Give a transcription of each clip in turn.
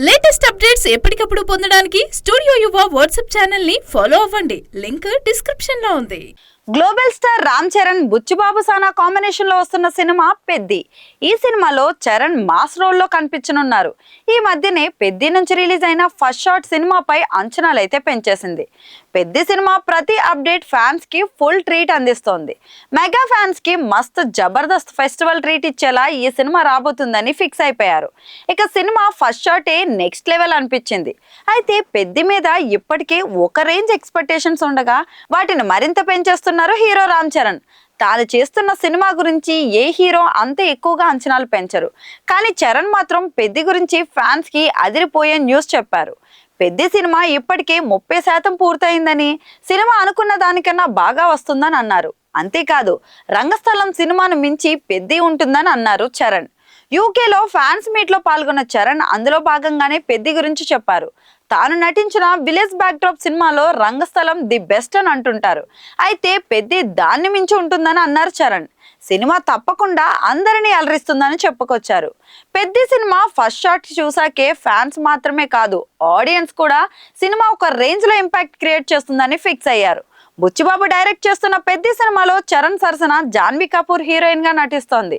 Latest updates ఎప్పటికప్పుడు పొందడానికి studio యువ వాట్సాప్ ఛానల్ ని ఫాలో అవ్వండి. లింక్ డిస్క్రిప్షన్ లో ఉంది. గ్లోబల్ స్టార్ రామ్ చరణ్ బుచ్చిబాబు సానా కాంబినేషన్ లో వస్తున్న సినిమా పెద్ది. ఈ సినిమాలో చరణ్ మాస్ రోల్ లో కనిపించనున్నారు. ఈ మధ్యనే పెద్ది నుంచి రిలీజ్ అయిన ఫస్ట్ షాట్ సినిమాపై అంచనాలు అయితే పెంచేసింది. పెద్ది సినిమా ప్రతి అప్డేట్ ఫ్యాన్స్ కి ఫుల్ ట్రీట్ అందిస్తోంది. మెగా ఫ్యాన్స్ కి మస్తు జబర్దస్త్ ఫెస్టివల్ ట్రీట్ ఇచ్చేలా ఈ సినిమా రాబోతుందని ఫిక్స్ అయిపోయారు. ఇక సినిమా ఫస్ట్ షాటే నెక్స్ట్ లెవెల్ అనిపించింది. అయితే పెద్ది మీద ఇప్పటికే ఒక రేంజ్ ఎక్స్పెక్టేషన్స్ ఉండగా వాటిని మరింత పెంచేస్తున్నారు హీరో రామ్ చరణ్. తాను చేస్తున్న సినిమా గురించి ఏ హీరో అంత ఎక్కువగా అంచనాలు పెంచరు. కానీ చరణ్ మాత్రం పెద్ది గురించి ఫ్యాన్స్ కి అదిరిపోయే న్యూస్ చెప్పారు. పెద్ది సినిమా ఇప్పటికే 30% పూర్తయిందని, సినిమా అనుకున్న దానికన్నా బాగా వస్తుందని అన్నారు. అంతేకాదు రంగస్థలం సినిమాను మించి పెద్ది ఉంటుందని అన్నారు చరణ్. యూకేలో ఫ్యాన్స్ మీట్ లో పాల్గొన్న చరణ్ అందులో భాగంగానే పెద్ది గురించి చెప్పారు. తాను నటించిన విలేజ్ బ్యాక్డ్రాప్ సినిమాలో రంగస్థలం ది బెస్ట్ అని అంటుంటారు. అయితే పెద్ది దాన్ని మించి ఉంటుందని అన్నారు చరణ్. సినిమా తప్పకుండా అందరినీ అలరిస్తుందని చెప్పుకొచ్చారు. పెద్ది సినిమా ఫస్ట్ షాట్ చూసాకే ఫ్యాన్స్ మాత్రమే కాదు, ఆడియన్స్ కూడా సినిమా ఒక రేంజ్ లో ఇంపాక్ట్ క్రియేట్ చేస్తుందని ఫిక్స్ అయ్యారు. బుచ్చిబాబు డైరెక్ట్ చేస్తున్న పెద్ది సినిమాలో చరణ్ సరసన జాన్వీ కపూర్ హీరోయిన్ గా నటిస్తోంది.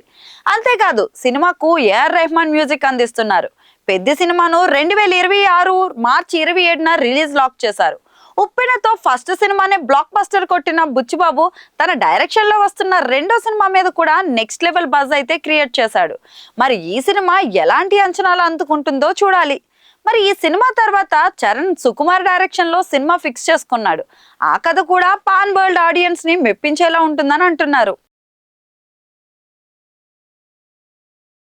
అంతేకాదు సినిమాకు ఏఆర్ రెహమాన్ మ్యూజిక్ అందిస్తున్నారు. పెద్ది సినిమాను 2026 మార్చి 27న రిలీజ్ లాక్ చేశారు. ఉప్పెనతో ఫస్ట్ సినిమానే బ్లాక్ బస్టర్ కొట్టిన బుచ్చిబాబు తన డైరెక్షన్ లో వస్తున్న రెండో సినిమా మీద కూడా నెక్స్ట్ లెవెల్ బజ్ అయితే క్రియేట్ చేశాడు. మరి ఈ సినిమా ఎలాంటి అంచనాలు అందుకుంటుందో చూడాలి. మరి ఈ సినిమా తర్వాత చరణ్ సుకుమార్ డైరెక్షన్ లో సినిమా ఫిక్స్ చేసుకున్నాడు. ఆ కథ కూడా పాన్ వరల్డ్ ఆడియన్స్ ని మెప్పించేలా ఉంటుందని అంటున్నారు.